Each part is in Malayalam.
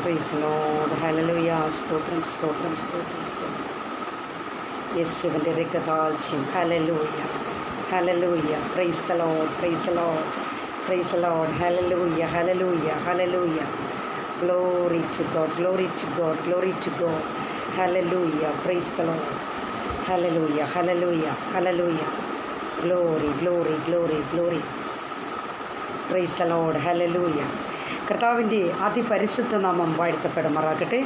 Price lord. ഹല്ലേലൂയ. സ്തോത്രം സ്തോത്രം സ്തോത്രം സ്തോത്രം. യേശുവിൻ്റെ രക്തതാൽസ്യം. Hallelujah hallelujah. Praise the Lord praise the Lord praise the Lord. Hallelujah hallelujah hallelujah. Glory to God glory to God glory to God. Hallelujah. Praise the Lord. Hallelujah hallelujah hallelujah. Glory glory glory glory. Praise the Lord. Hallelujah. കർത്താവിൻ്റെ അതിപരിശുദ്ധ നാമം വാഴ്ത്തപ്പെടുമാറാകട്ടെ.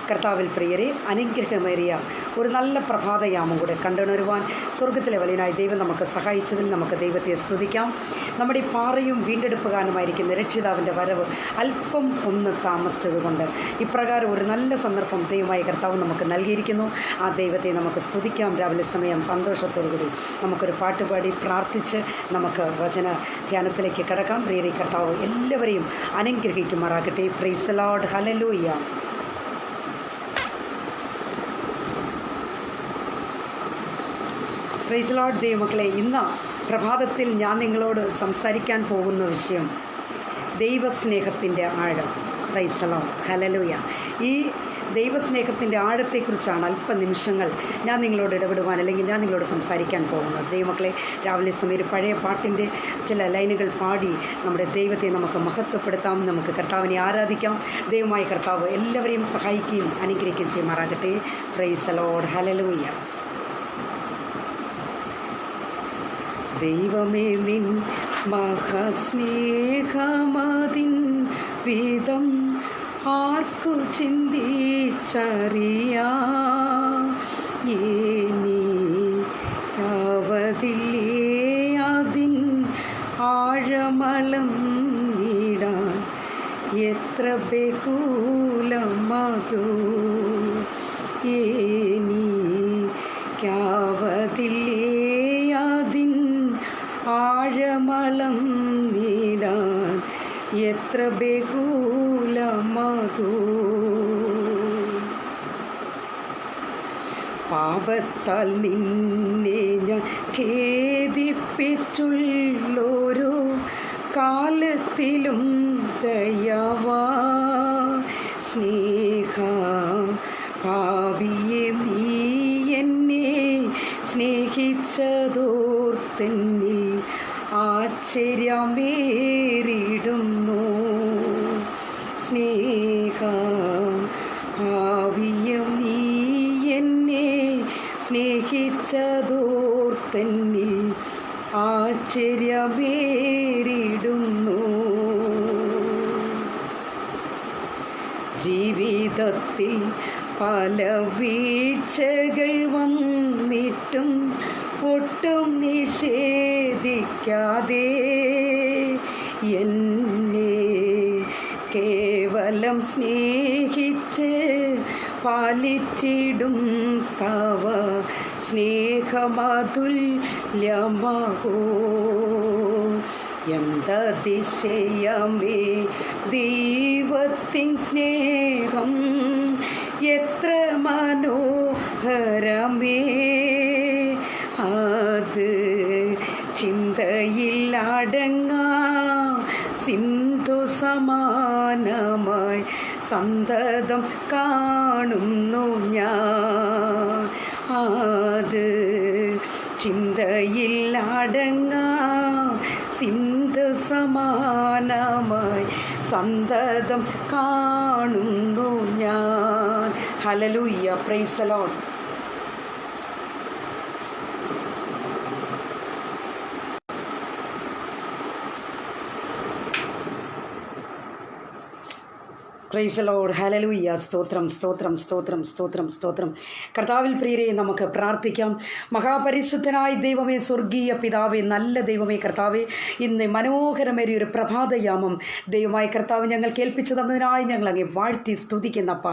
കർത്താവിൽ പ്രിയരെ, അനുഗ്രഹമേറിയ ഒരു നല്ല പ്രഭാതയാമം കൂടെ കണ്ടുണരുവാൻ സ്വർഗത്തിലെ വലിയനായ ദൈവം നമുക്ക് സഹായിച്ചതിൽ നമുക്ക് ദൈവത്തെ സ്തുതിക്കാം. നമ്മുടെ ഈ പാറയും വീണ്ടെടുപ്പുകാരനുമായിരിക്കുന്ന രക്ഷിതാവിൻ്റെ വരവ് അല്പം ഒന്ന് താമസിച്ചതുകൊണ്ട് ഇപ്രകാരം ഒരു നല്ല സന്ദർഭം ദൈവമായ കർത്താവ് നമുക്ക് നൽകിയിരിക്കുന്നു. ആ ദൈവത്തെ നമുക്ക് സ്തുതിക്കാം. രാവിലെ സമയം സന്തോഷത്തോടുകൂടി നമുക്കൊരു പാട്ടുപാടി പ്രാർത്ഥിച്ച് നമുക്ക് വചന ധ്യാനത്തിലേക്ക് കടക്കാം. പ്രിയരെ, കർത്താവ് എല്ലാവരെയും അനുഗ്രഹിക്കുമാറാകട്ടെ. Price the Lord. Hallelujah. Praise the Lord. ദൈവമക്കളെ, ഇന്ന് പ്രഭാതത്തിൽ ഞാൻ നിങ്ങളോട് സംസാരിക്കാൻ പോകുന്ന വിഷയം ദൈവസ്നേഹത്തിൻ്റെ ആഴം. Price the Lord. ഹല്ലേലൂയ. ഈ ദൈവസ്നേഹത്തിൻ്റെ ആഴത്തെക്കുറിച്ചാണ് അല്പനിമിഷങ്ങൾ ഞാൻ നിങ്ങളോട് ഇടപെടുവാൻ അല്ലെങ്കിൽ ഞാൻ നിങ്ങളോട് സംസാരിക്കാൻ പോകുന്നത്. ദൈവമക്കളെ, രാവിലെ സമയം പഴയ പാട്ടിൻ്റെ ചില ലൈനുകൾ പാടി നമ്മുടെ ദൈവത്തെ നമുക്ക് മഹത്വപ്പെടുത്താം, നമുക്ക് കർത്താവിനെ ആരാധിക്കാം. ദൈവമായ കർത്താവ് എല്ലാവരെയും സഹായിക്കുകയും അനുഗ്രഹിക്കുകയും ചെയ്യുമാറാകട്ടെ. Price the Lord. ഹല്ലേലൂയ. ദൈവമേ, നിൻ മഹാസ്നേഹമതിൻ വിധം ആർക്കു ചിന്തിച്ചറിയാം. എനിക്കാവതില്ലേ അതിൻ ആഴമളം നീടാൻ എത്ര ബഹുലമതു. എനിക്കാവതില്ലേ അതിൻ ആഴമളം നീടാൻ എത്ര ബഹുലമതു. പാപത്താൽ നിന്നെ ഞാൻ ഖേദിപ്പിച്ചുള്ളോരോ കാലത്തിലും ദയവാ സ്നേഹ പാപിയെ നീ എന്നെ സ്നേഹിച്ചതോർത്തെന്നിൽ ആശ്ചര്യമേറിടുന്നു. സ്നേഹ ഭാവിയം നീ എന്നെ സ്നേഹിച്ചതോർത്തെന്നിൽ ആശ്ചര്യമേറിടുന്നു. ജീവിതത്തിൽ പല വീഴ്ചകൾ വന്നിട്ടും ഒട്ടും നിഷേധിക്കാതെ എന്നെ കേവലം സ്നേഹിച്ച് പാലിച്ചിടും തവ സ്നേഹമതുല്യമഹോ. എന്തതിശയമേ ദൈവത്തിൻ സ്നേഹം, എത്ര മനോഹരമേ അത് ചിന്തയിലടങ്ങാ സിന്ധു സമാനമായി സന്തതം കാണുന്നു ഞാൻ. അത് ചിന്തയിലടങ്ങാ സിന്ധു സമാനമായി സന്തതം കാണുന്നു ഞാൻ. Hallelujah. Praise the Lord. Praise the Lord. Hallelujah. സ്തോത്രം സ്തോത്രം സ്തോത്രം സ്തോത്രം സ്തോത്രം. കർത്താവിൽ പ്രിയരെ, നമുക്ക് പ്രാർത്ഥിക്കാം. മഹാപരിശുദ്ധനായ ദൈവമേ, സ്വർഗീയ പിതാവേ, നല്ല ദൈവമേ കർത്താവേ, ഇന്ന് മനോഹരമേറിയ ഒരു പ്രഭാതയാമം ദൈവമായ കർത്താവ് ഞങ്ങൾ കേൾപ്പിച്ചു തന്നതിനായി ഞങ്ങൾ അങ്ങേ വാഴ്ത്തി സ്തുതിക്കുന്നപ്പ.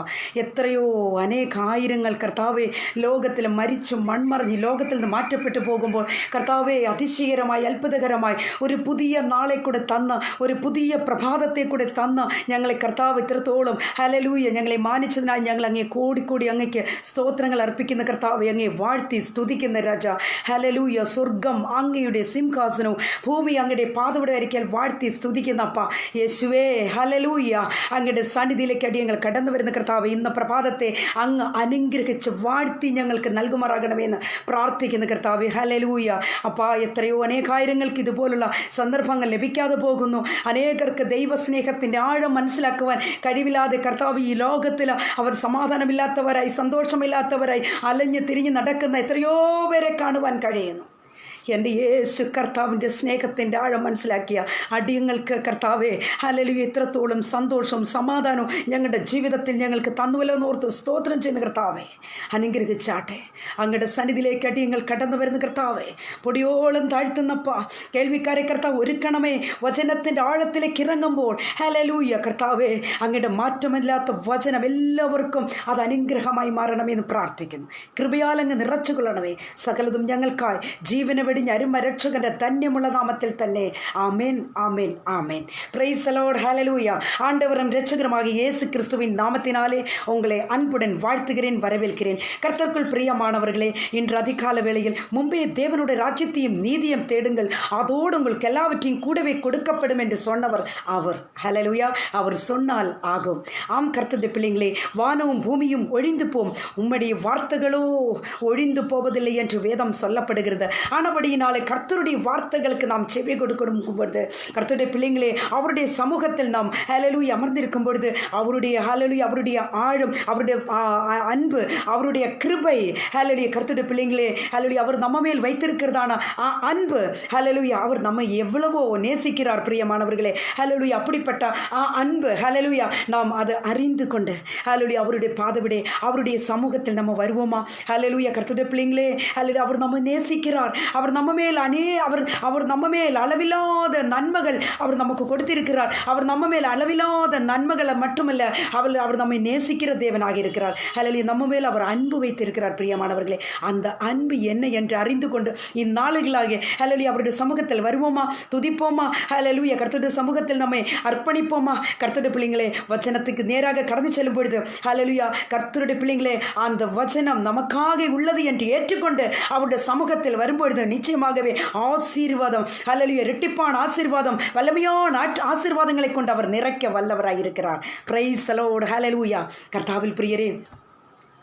എത്രയോ അനേകായിരങ്ങൾ കർത്താവെ ലോകത്തിൽ മരിച്ചും മൺമറിഞ്ഞ് ലോകത്തിൽ നിന്ന് മാറ്റപ്പെട്ടു പോകുമ്പോൾ കർത്താവെ, അതിശയകരമായി അത്ഭുതകരമായി ഒരു പുതിയ നാളെ കൂടെ തന്ന, ഒരു പുതിയ പ്രഭാതത്തെ കൂടെ തന്ന ഞങ്ങളെ കർത്താവ് ഇത്രത്തോളം ഇത്രത്തോളം ഹല്ലേലൂയ ഞങ്ങളെ മാനിച്ചതിനായി ഞങ്ങൾ അങ്ങേ കോടിക്കോടി അങ്ങയ്ക്ക് സ്തോത്രങ്ങൾ അർപ്പിക്കുന്ന കർത്താവ്, അങ്ങേ വാഴ്ത്തി സ്തുതിക്കുന്ന രാജ. ഹല്ലേലൂയ. സ്വർഗം അങ്ങയുടെ സിംഹാസനവും ഭൂമി അങ്ങയുടെ പാദവിടെ വരയ്ക്കൽ വാഴ്ത്തി സ്തുതിക്കുന്ന അപ്പ യേശുവേ. ഹല്ലേലൂയ. അങ്ങയുടെ സന്നിധിയിലേക്ക് അടിയങ്ങൾ കടന്നു വരുന്ന കർത്താവ്, ഇന്ന് പ്രഭാതത്തെ അങ്ങ് അനുഗ്രഹിച്ച് വാഴ്ത്തി ഞങ്ങൾക്ക് നൽകുമാറാകണമെന്ന് പ്രാർത്ഥിക്കുന്ന കർത്താവ്. ഹല്ലേലൂയ. അപ്പാ, എത്രയോ അനേകായിരങ്ങൾക്ക് ഇതുപോലുള്ള സന്ദർഭങ്ങൾ ലഭിക്കാതെ പോകുന്നു. അനേകർക്ക് ദൈവസ്നേഹത്തിൻ്റെ ആഴം മനസ്സിലാക്കുവാൻ കഴിവില്ലാതെ കർത്താവ് ഈ ലോകത്തിൽ അവർ സമാധാനമില്ലാത്തവരായി സന്തോഷമില്ലാത്തവരായി അലഞ്ഞു തിരിഞ്ഞ് നടക്കുന്ന എത്രയോ പേരെ കാണുവാൻ കഴിയുന്നു. എൻ്റെ യേശു കർത്താവിൻ്റെ സ്നേഹത്തിൻ്റെ ആഴം മനസ്സിലാക്കിയ അടിയങ്ങൾക്ക് കർത്താവേ, ഹല്ലേലൂയ, ഇത്രത്തോളം സന്തോഷവും സമാധാനവും ഞങ്ങളുടെ ജീവിതത്തിൽ ഞങ്ങൾക്ക് തന്നുവല്ലോ എന്നോർത്ത് സ്തോത്രം ചെയ്യുന്ന കർത്താവേ, അനുഗ്രഹിച്ചാട്ടെ. അങ്ങയുടെ സന്നിധിയിലേക്ക് അടിയങ്ങൾ കടന്നു വരുന്ന കർത്താവേ, പൊടിയോളം താഴ്ത്തുന്നപ്പ കേൾവിക്കാരെ കർത്താവ് ഒരുക്കണമേ. വചനത്തിൻ്റെ ആഴത്തിലേക്ക് ഇറങ്ങുമ്പോൾ ഹല്ലേലൂയ കർത്താവേ, അങ്ങയുടെ മാറ്റമില്ലാത്ത വചനം എല്ലാവർക്കും അത് അനുഗ്രഹമായി മാറണമെന്ന് പ്രാർത്ഥിക്കുന്നു. കൃപയാൽ അങ്ങ് നിറച്ചുകൊള്ളണമേ. സകലതും ഞങ്ങൾക്കായി ജീവനെ വെടിഞ്ഞ അരുമരക്ഷകന്റെ ധന്യമുള്ള നാമത്തിൽ തന്നെ. Amen, amen, amen. Praise the Lord. Hallelujah. ஆண்டவரும் இரட்சகருமாகிய இயேசு கிறிஸ்துவின் நாமத்தினாலே உங்களை அன்புடன் வாழ்த்துகிறேன், வரவேற்கிறேன். கர்த்தருக்குள் பிரியமானவர்களே, இன்று அதிகால வேளையில் முன்பே தேவனுடைய ராஜ்யத்தையும் நீதியும் தேடுங்கள், அதோடு உங்களுக்கு எல்லாவற்றையும் கூடவே கொடுக்கப்படும் என்று சொன்னவர் அவர். ஹல்லேலூயா. அவர் சொன்னால் ஆகும். ஆம் கர்த்தருடைய பிள்ளைங்களே, வானமும் பூமியும் ஒழிந்து போம், உம்முடைய வார்த்தைகளோ ஒழிந்து போவதில்லை என்று வேதம் சொல்லப்படுகிறது. ஆனபடியினாலே கர்த்தருடைய வார்த்தைகளுக்கு நாம் செவி கொடுக்கும் பொழுது, கர்த்தருடைய பிள்ளைங்களே, அவருடைய சமூகத்தில் நாம் ஹல்லேலூயா அமர்ந்திருக்கும் பொழுது அவருடைய ஹல்லேலூயா அவருடைய ஆழம், அவருடைய அன்பு, அவருடைய கிருபை, ஹல்லேலூயா கர்த்தருடைய பிள்ளைங்களே, ஹல்லேலூயா அவர் நம்ம மேல் வைத்திருக்கிறதான அன்பு, ஹல்லேலூயா அவர் நம்மை எவ்வளவோ நேசிக்கிறார் பிரியமானவர்களே. ஹல்லேலூயா அப்படிப்பட்ட அன்பு, ஹல்லேலூயா நாம் அதை அறிந்து கொண்டு ஹல்லேலூயா அவருடைய பாதவிடே அவருடைய சமூகத்தில் நம்ம வருவோமா? ஹல்லேலூயா கர்த்தருடைய பிள்ளைங்களே, ஹல்லேலூயா அவர் நம்ம நேசிக்கிறார். அவர் நம்ம மேல் அவர் நம்ம மேல் அளவில்லாத நன்மைகள் அவர் நமக்கு கொடுத்திருக்கிறார். அவர் நம்ம மேல் அளவில்லாத நன்மைகளை மட்டுமல்ல, அவர் நம்மை நேசிக்கிற தேவனாக இருக்கிறார். ஹல்லேலூயா. நம்ம மேல் அவர் அன்பு வைத்திருக்கிறார் பிரியமானவர்களே. அந்த அன்பு என்ன என்று அறிந்து கொண்டு இந்நாளுகளாக ஹல்லேலூயா அவருடைய சமூகத்தில் வருவோமா? துதிப்போமா? ஹல்லேலூயா கர்த்தருடைய சமூகத்தில் நம்மை அர்ப்பணிப்போமா? கர்த்தருடைய பிள்ளைங்களே, வசனத்துக்கு நேராக கடந்து செல்லும் பொழுது ஹல்லேலூயா கர்த்தருடைய பிள்ளைங்களே, அந்த வசனம் நமக்காக உள்ளது என்று ஏற்றுக்கொண்டு அவருடைய சமூகத்தில் வரும்பொழுது நிச்சயமாகவே ஆசீர்வாதம், ஹல்லேலூயா, இரட்டிப்பான ஆசீர்வாதம், வல்லமையான ஆசீர்வாதங்களை கொண்டு அவர் நிறைக்க வல்லவராய் இருக்கிறார். Price the Lord. ഹല്ലേലൂയ. കർത്താവിൽ പ്രിയരേ,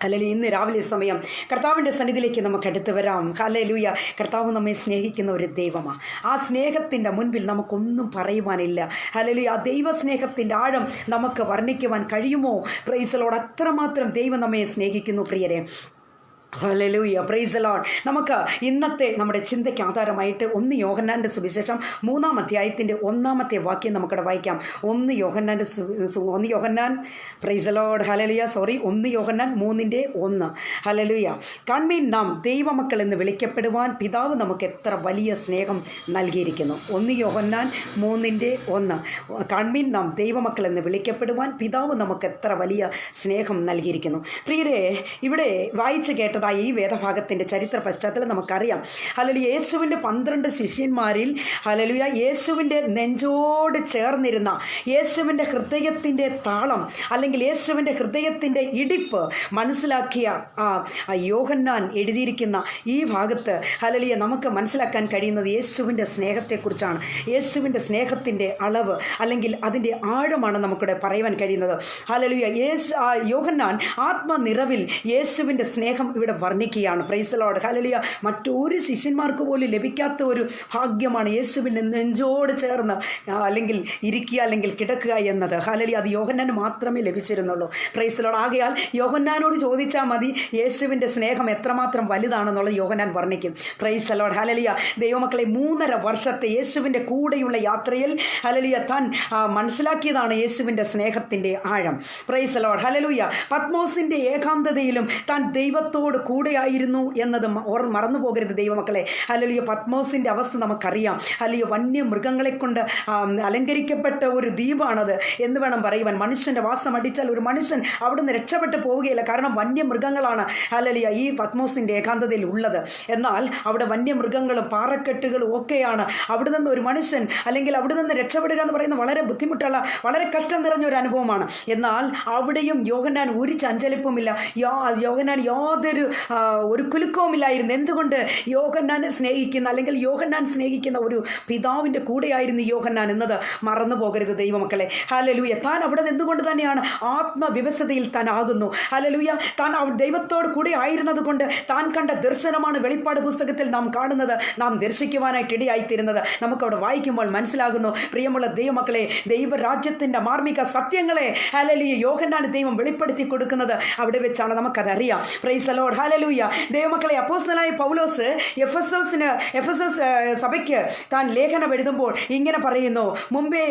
ഹല്ലേലൂയ, ഇന്ന് രാവിലെ സമയം കർത്താവിൻ്റെ സന്നിധിയിലേക്ക് നമുക്ക് അടുത്ത് വരാം. ഹല്ലേലൂയ. കർത്താവ് നമ്മെ സ്നേഹിക്കുന്ന ഒരു ദൈവമാണ്. ആ സ്നേഹത്തിൻ്റെ മുൻപിൽ നമുക്കൊന്നും പറയുവാനില്ല. ഹല്ലേലൂയ. ആ ദൈവസ്നേഹത്തിൻ്റെ ആഴം നമുക്ക് വർണ്ണിക്കുവാൻ കഴിയുമോ? Price the Lord. അത്രമാത്രം ദൈവം നമ്മെ സ്നേഹിക്കുന്നു പ്രിയരെ. ഹല്ലേലൂയ. Praise the Lord. നമുക്ക് ഇന്നത്തെ നമ്മുടെ ചിന്തയ്ക്ക് ആധാരമായിട്ട് 1 യോഹന്നാൻ്റെ സുവിശേഷം 3-ാം അധ്യായത്തിൻ്റെ 1-ാമത്തെ വാക്യം നമുക്കിവിടെ വായിക്കാം. 1 Yohannan praise the Lord. Hallelujah. 1 Yohannan 3:1. Hallelujah. കൺമീൻ നാം ദൈവമക്കൾ എന്ന് വിളിക്കപ്പെടുവാൻ പിതാവ് നമുക്ക് എത്ര വലിയ സ്നേഹം നൽകിയിരിക്കുന്നു. 1 യോഹന്നാൻ 3:1. കൺമീൻ നാം ദൈവമക്കൾ എന്ന് വിളിക്കപ്പെടുവാൻ പിതാവ് നമുക്ക് എത്ര വലിയ സ്നേഹം നൽകിയിരിക്കുന്നു. പ്രിയരെ, ഇവിടെ വായിച്ച് കേട്ടത് ഈ വേദഭാഗത്തിൻ്റെ ചരിത്ര പശ്ചാത്തലം നമുക്കറിയാം. ഹല്ലേലൂയ. യേശുവിൻ്റെ 12 ശിഷ്യന്മാരിൽ ഹല്ലേലൂയ യേശുവിൻ്റെ നെഞ്ചോട് ചേർന്നിരുന്ന യേശുവിൻ്റെ ഹൃദയത്തിൻ്റെ താളം അല്ലെങ്കിൽ യേശുവിൻ്റെ ഹൃദയത്തിൻ്റെ ഇടിപ്പ് മനസ്സിലാക്കിയ യോഹന്നാൻ എഴുതിയിരിക്കുന്ന ഈ ഭാഗത്ത് ഹല്ലേലൂയ നമുക്ക് മനസ്സിലാക്കാൻ കഴിയുന്നത് യേശുവിൻ്റെ സ്നേഹത്തെക്കുറിച്ചാണ്. യേശുവിൻ്റെ സ്നേഹത്തിൻ്റെ അളവ് അല്ലെങ്കിൽ അതിൻ്റെ ആഴമാണ് നമുക്കിവിടെ പറയുവാൻ കഴിയുന്നത്. ഹല്ലേലൂയ. യോഹന്നാൻ ആത്മനിറവിൽ യേശുവിൻ്റെ സ്നേഹം ഇവിടെ വർണ്ണിക്കുകയാണ്. Praise the Lord. ഹല്ലേലൂയ. മറ്റൊരു ശിഷ്യന്മാർക്ക് പോലും ലഭിക്കാത്ത ഒരു ഭാഗ്യമാണ് യേശുവിൻ്റെ നെഞ്ചോട് ചേർന്ന് അല്ലെങ്കിൽ ഇരിക്കുക അല്ലെങ്കിൽ കിടക്കുക എന്നത്. ഹല്ലേലൂയ. അത് യോഹന്നാന് മാത്രമേ ലഭിച്ചിരുന്നുള്ളൂ. Price the Lord. ആകയാൽ യോഹന്നാനോട് ചോദിച്ചാൽ മതി യേശുവിൻ്റെ സ്നേഹം എത്രമാത്രം വലുതാണെന്നുള്ളത് യോഹന്നാൻ വർണ്ണിക്കും. Praise the Lord. ഹല്ലേലൂയ. ദൈവമക്കളെ, 3.5 വർഷത്തെ യേശുവിൻ്റെ കൂടെയുള്ള യാത്രയിൽ ഹല്ലേലൂയ താൻ മനസ്സിലാക്കിയതാണ് യേശുവിൻ്റെ സ്നേഹത്തിൻ്റെ ആഴം. Price the Lord. ഹല്ലേലൂയ. പത്മോസിൻ്റെ ഏകാന്തതയിലും താൻ ദൈവത്തോട് ദൈവത്തോട് കൂടെയായിരുന്നു എന്നത് മറന്നു പോകരുത് ദൈവമക്കളെ. ഹല്ലേലൂയ. പത്മോസിൻ്റെ അവസ്ഥ നമുക്കറിയാം. ഹല്ലേലൂയ. വന്യമൃഗങ്ങളെ കൊണ്ട് അലങ്കരിക്കപ്പെട്ട ഒരു ദ്വീപാണത് എന്ന് വേണം പറയുവാൻ. മനുഷ്യൻ്റെ വാസം അടിച്ചാൽ ഒരു മനുഷ്യൻ അവിടുന്ന് രക്ഷപ്പെട്ടു പോവുകയില്ല. കാരണം വന്യമൃഗങ്ങളാണ് ഹല്ലേലൂയ ഈ പത്മോസിൻ്റെ ഏകാന്തതയിൽ ഉള്ളത്. എന്നാൽ അവിടെ വന്യമൃഗങ്ങളും പാറക്കെട്ടുകളും ഒക്കെയാണ്. അവിടെ നിന്ന് ഒരു മനുഷ്യൻ അല്ലെങ്കിൽ അവിടെ നിന്ന് രക്ഷപ്പെടുക എന്ന് പറയുന്നത് വളരെ ബുദ്ധിമുട്ടുള്ള, വളരെ കഷ്ടം നിറഞ്ഞ ഒരു അനുഭവമാണ്. എന്നാൽ അവിടെയും യോഹന്നാൻ ഒരു ചഞ്ചലിപ്പുമില്ല. യോഹന്നാൻ യാതൊരു ഒരു കുലുക്കവുമില്ലായിരുന്നു. എന്തുകൊണ്ട്? യോഹന്നാനെ സ്നേഹിക്കുന്ന അല്ലെങ്കിൽ യോഹന്നാൻ സ്നേഹിക്കുന്ന ഒരു പിതാവിൻ്റെ കൂടെയായിരുന്നു യോഹന്നാൻ എന്നത് മറന്നു പോകരുത് ദൈവമക്കളെ. ഹല്ലേലൂയ. താൻ അവിടെ നിന്നുകൊണ്ട് തന്നെയാണ് ആത്മവിവശതയിൽ താൻ ആകുന്നു. ഹല്ലേലൂയ. താൻ ദൈവത്തോട് കൂടെ ആയിരുന്നത് കൊണ്ട് താൻ കണ്ട ദർശനമാണ് വെളിപ്പാട് പുസ്തകത്തിൽ നാം കാണുന്നത്, നാം ദർശിക്കുവാനായിട്ട് ഇടയായിത്തീരുന്നത് നമുക്കവിടെ വായിക്കുമ്പോൾ മനസ്സിലാകുന്നു. പ്രിയമുള്ള ദൈവമക്കളെ, ദൈവരാജ്യത്തിൻ്റെ മാർമിക സത്യങ്ങളെ ഹല്ലേലൂയ യോഹന്നാന് ദൈവം വെളിപ്പെടുത്തി കൊടുക്കുന്നത് അവിടെ വെച്ചാണ്. നമുക്കതറിയാം. Praise the Lord. ഹല്ലേലൂയ. ദൈവമക്കളെ, അപ്പോസ്തലനായ പൗലോസ് എഫെസോസ് സഭയ്ക്ക് താൻ ലേഖനം എഴുതുമ്പോൾ ഇങ്ങനെ പറയുന്നു, മുമ്പേ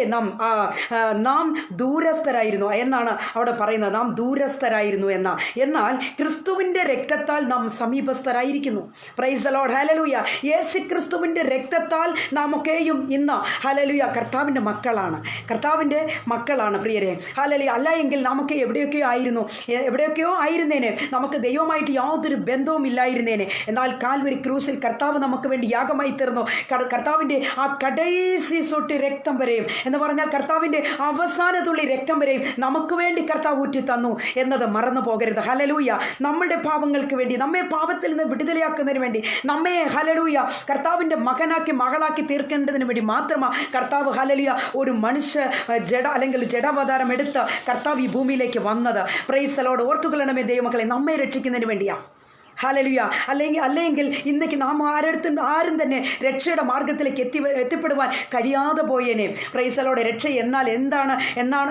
നാം ദൂരസ്ഥരായിരുന്നു എന്നാണ് അവിടെ പറയുന്നത്. നാം ദൂരസ്ഥരായിരുന്നു എന്നാൽ ക്രിസ്തുവിൻ്റെ രക്തത്താൽ നാം സമീപസ്ഥരായിരിക്കുന്നു. Praise the Lord. Hallelujah. Yesu ക്രിസ്തുവിൻ്റെ രക്തത്താൽ നാം ഒക്കെയും ഇന്ന് ഹല്ലേലൂയ കർത്താവിൻ്റെ മക്കളാണ് പ്രിയരെ. ഹല്ലേലൂയ. അല്ല എങ്കിൽ നമുക്ക് എവിടെയൊക്കെയോ ആയിരുന്നേനെ, നമുക്ക് ദൈവമായിട്ട് യാതൊരു ബന്ധവും ഇല്ലായിരുന്നേനെ. എന്നാൽ കാൽവരി ക്രൂശിൽ കർത്താവ് നമുക്ക് വേണ്ടി യാഗമായി തീർന്നു. കർത്താവിൻ്റെ ആ കടൈസി സൊട്ടി രക്തം വരെയും എന്ന് പറഞ്ഞാൽ കർത്താവിൻ്റെ അവസാന തുള്ളി രക്തം വരെയും നമുക്ക് വേണ്ടി കർത്താവ് ഊറ്റി തന്നു എന്നത് മറന്നു പോകരുത്. ഹല്ലേലൂയ. നമ്മളുടെ പാപങ്ങൾക്ക് വേണ്ടി, നമ്മെ പാപത്തിൽ നിന്ന് വിടുതലയാക്കുന്നതിന് വേണ്ടി, നമ്മെ ഹല്ലേലൂയ കർത്താവിൻ്റെ മകളാക്കി തീർക്കേണ്ടതിന് വേണ്ടി മാത്രമാണ് കർത്താവ് ഹല്ലേലൂയ ഒരു മനുഷ്യ അല്ലെങ്കിൽ ജഡാവതാരം എടുത്ത് കർത്താവ് ഈ ഭൂമിയിലേക്ക് വന്നത്. Price the Lord. ഓർത്തുകൊള്ളണമേ ദൈവമക്കളെ, നമ്മെ രക്ഷിക്കുന്നതിന് വേണ്ടിയാണ്. ഹല്ലേലൂയ. അല്ലെങ്കിൽ ഇന്നേക്ക് നാം ആരും തന്നെ രക്ഷയുടെ മാർഗത്തിലേക്ക് എത്തിപ്പെടുവാൻ കഴിയാതെ പോയേനെ. Price the Lord. രക്ഷ എന്താണ്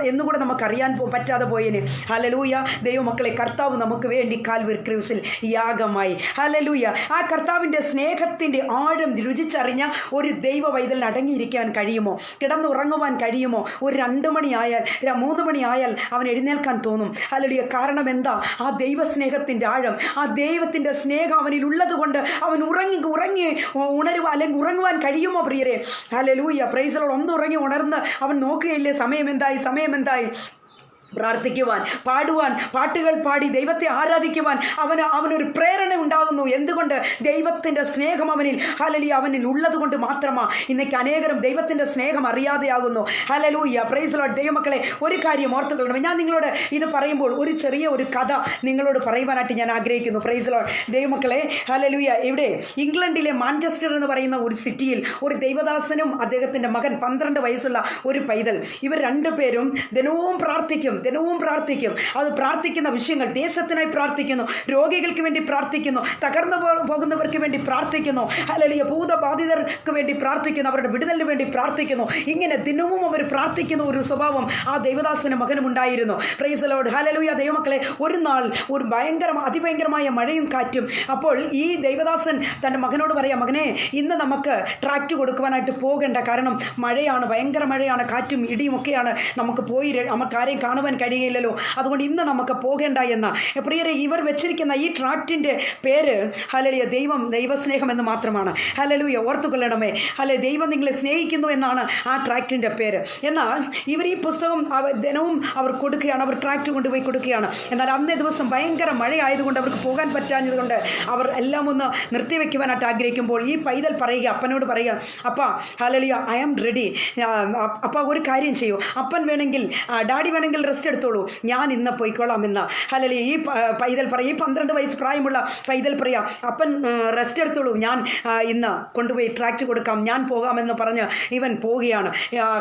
എന്നുകൂടെ നമുക്കറിയാൻ പറ്റാതെ പോയേനെ. ഹല്ലേലൂയ. ദൈവമക്കളെ, കർത്താവ് നമുക്ക് വേണ്ടി കാൽവരി ക്രൂശിൽ യാഗമായി. ഹല്ലേലൂയ. ആ കർത്താവിൻ്റെ സ്നേഹത്തിൻ്റെ ആഴം രുചിച്ചറിഞ്ഞ ഒരു ദൈവ വൈതലിന് അടങ്ങിയിരിക്കാൻ കഴിയുമോ? കിടന്നുറങ്ങുവാൻ കഴിയുമോ? ഒരു 2 മണിയായാൽ 3 മണിയായാൽ അവൻ എഴുന്നേൽക്കാൻ തോന്നും. ഹല്ലേലൂയ. കാരണം എന്താ? ആ ദൈവസ്നേഹത്തിൻ്റെ ആഴം, ആ ദൈവത്തിൻ്റെ സ്നേഹം അവനിൽ ഉള്ളത് കൊണ്ട് അവൻ ഉറങ്ങി ഉണരുക അല്ലെങ്കിൽ ഉറങ്ങുവാൻ കഴിയുമോ പ്രിയരെ? ഹല്ലേലൂയ. Praise the Lord. ഒന്ന് ഉറങ്ങി ഉണർന്ന് അവൻ നോക്കുകയില്ലേ സമയം എന്തായി? പ്രാർത്ഥിക്കുവാൻ, പാടുവാൻ, പാട്ടുകൾ പാടി ദൈവത്തെ ആരാധിക്കുവാൻ അവനൊരു പ്രേരണ ഉണ്ടാകുന്നു. എന്തുകൊണ്ട്? ദൈവത്തിൻ്റെ സ്നേഹം അവനിൽ ഉള്ളത് കൊണ്ട് മാത്രമാണ്. ഇന്നേക്ക് അനേകരും ദൈവത്തിൻ്റെ സ്നേഹം അറിയാതെയാകുന്നു. ഹല്ലേലൂയ. Praise the Lord. ദൈവമക്കളെ, ഒരു കാര്യം ഓർത്തുകൊള്ളണം. ഞാൻ നിങ്ങളോട് ഇത് പറയുമ്പോൾ ഒരു കഥ നിങ്ങളോട് പറയുവാനായിട്ട് ഞാൻ ആഗ്രഹിക്കുന്നു. Price the Lord. ദൈവമക്കളെ, ഹല്ലേലൂയ. ഇവിടെ ഇംഗ്ലണ്ടിലെ മാഞ്ചസ്റ്റർ എന്ന് പറയുന്ന ഒരു സിറ്റിയിൽ ഒരു ദൈവദാസനും അദ്ദേഹത്തിൻ്റെ മകൻ 12 വയസ്സുള്ള ഒരു പൈതൽ, ഇവർ 2 പേരും ദിനവും പ്രാർത്ഥിക്കും. അത് പ്രാർത്ഥിക്കുന്ന വിഷയങ്ങൾ, ദേശത്തിനായി പ്രാർത്ഥിക്കുന്നു, രോഗികൾക്ക് വേണ്ടി പ്രാർത്ഥിക്കുന്നു, തകർന്നു പോകുന്നവർക്ക് വേണ്ടി പ്രാർത്ഥിക്കുന്നു, ഹല്ലേലൂയ, ഭൂതബാധിതർക്ക് വേണ്ടി പ്രാർത്ഥിക്കുന്നു, അവരുടെ വിടുതലിന് വേണ്ടി പ്രാർത്ഥിക്കുന്നു. ഇങ്ങനെ ദിനവും അവർ പ്രാർത്ഥിക്കുന്ന ഒരു സ്വഭാവം ആ ദൈവദാസന് മകനും ഉണ്ടായിരുന്നു. Price the Lord. ഹല്ലേലൂയ. ദൈവമക്കളെ, ഒരു നാൾ ഒരു അതിഭയങ്കരമായ മഴയും കാറ്റും. അപ്പോൾ ഈ ദൈവദാസൻ തൻ്റെ മകനോട് പറയാം, മകനെ, ഇന്ന് നമുക്ക് ട്രാക്റ്റ് കൊടുക്കുവാനായിട്ട് പോകണ്ട. കാരണം മഴയാണ്, ഭയങ്കര മഴയാണ്, കാറ്റും ഇടിയും ഒക്കെയാണ്. നമുക്ക് ആരെയും കാണുവാൻ കഴിയില്ലല്ലോ. അതുകൊണ്ട് ഇന്ന് നമുക്ക് പോകേണ്ട എന്ന. പ്രിയരെ, ഇവർ വെച്ചിരിക്കുന്ന ഈ ട്രാക്റ്റിൻ്റെ പേര് ഹല്ലേലൂയ ദൈവസ്നേഹം എന്ന് മാത്രമാണ്. ഹല്ലേലൂയ. ഓർത്തുകൊള്ളണമേ. ദൈവം നിങ്ങളെ സ്നേഹിക്കുന്നു എന്നാണ് ആ ട്രാക്റ്റിൻ്റെ പേര്. എന്നാൽ ഇവർ ഈ പുസ്തകം ദിനവും അവർ കൊടുക്കുകയാണ്, അവർ ട്രാക്റ്റ് കൊണ്ടുപോയി കൊടുക്കുകയാണ്. എന്നാൽ അന്നേ ദിവസം ഭയങ്കര മഴയായതുകൊണ്ട് അവർക്ക് പോകാൻ പറ്റാഞ്ഞതുകൊണ്ട് അവർ എല്ലാം ഒന്ന് നിർത്തിവെക്കുവാനായിട്ട് ആഗ്രഹിക്കുമ്പോൾ ഈ പൈതൽ അപ്പനോട് പറയുക, അപ്പാ, ഹല്ലേലൂയ, ഐ ആം റെഡി. അപ്പ ഒരു കാര്യം ചെയ്യൂ, ഡാഡി വേണമെങ്കിൽ റെസ്റ്റ് എടുത്തോളൂ, ഞാൻ ഇന്ന് പോയിക്കോളാം എന്ന്. ഹല്ലേലൂയ. ഈ പൈതൽ പറയും, ഈ 12 വയസ്സ് പ്രായമുള്ള പൈതൽ പറയാം, അപ്പൻ റെസ്റ്റ് എടുത്തോളൂ, ഞാൻ ഇന്ന് കൊണ്ടുപോയി ട്രാക്റ്റ് കൊടുക്കാം, ഞാൻ പോകാമെന്ന് പറഞ്ഞ് ഇവൻ പോവുകയാണ്.